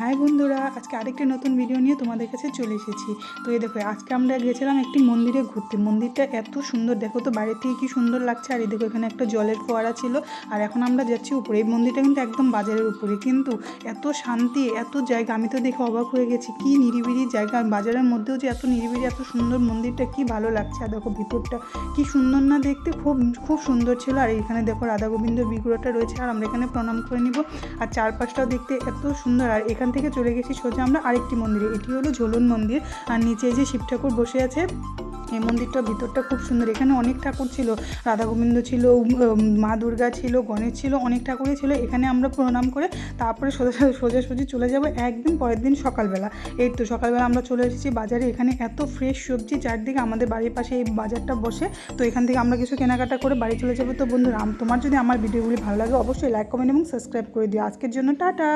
High বন্ধুরা, আজকে আরেকটি নতুন ভিডিও নিয়ে তোমাদের কাছে চলে এসেছি। তো এই দেখো, আজকে আমরা গেছিলাম একটি মন্দিরে ঘুরতে। মন্দিরটা এত সুন্দর, দেখো তো বাইরে থেকে কি সুন্দর লাগছে। আর এই দেখো, এখানে একটা জলের ফোয়ারা ছিল। আর এখন আমরা যাচ্ছি উপরে। এই মন্দিরটা কিন্তু একদম বাজারের উপরে, কিন্তু এত শান্তি, এত জায়গা, আমি তো দেখে অবাক হয়ে গেছি। কি নিরিবিলি জায়গা, বাজারের মধ্যেও যে এত নিরিবিলি, এত সুন্দর মন্দিরটা, কি ভালো লাগছে। আর দেখো ভিতরটা কি সুন্দর না দেখতে, খুব খুব সুন্দর ছিল। আর এখানে দেখো রাধা গোবিন্দ বিগ্রহটা রয়েছে, আর আমরা এখানে প্রণাম করে নিব। আর চারপাশটাও দেখতে এত সুন্দর। আর এখান থেকে চলে গেছি সোজা আমরা আরেকটি মন্দিরে, এটি হলো ঝোলন মন্দির। আর নিচে যে শিব ঠাকুর বসে আছে, এই মন্দিরটার ভিতরটা খুব সুন্দর। এখানে অনেক ঠাকুর ছিল, রাধা গোবিন্দ ছিল, মা দুর্গা ছিল, গণেশ ছিল, অনেক ঠাকুরই ছিল। এখানে আমরা প্রণাম করে তারপরে সোজাসুজি চলে যাব একদিন পরের দিন সকালবেলা। এই তো সকালবেলা আমরা চলে এসেছি বাজারে। এখানে এত ফ্রেশ সবজি চারদিকে, আমাদের বাড়ির পাশে এই বাজারটা বসে। তো এখান থেকে আমরা কিছু কেনাকাটা করে বাড়ি চলে যাবো। তো বন্ধুরা, তোমার যদি আমার ভিডিওগুলি ভালো লাগে অবশ্যই লাইক, কমেন্ট এবং সাবস্ক্রাইব করে দিও। আজকের জন্য টাটা।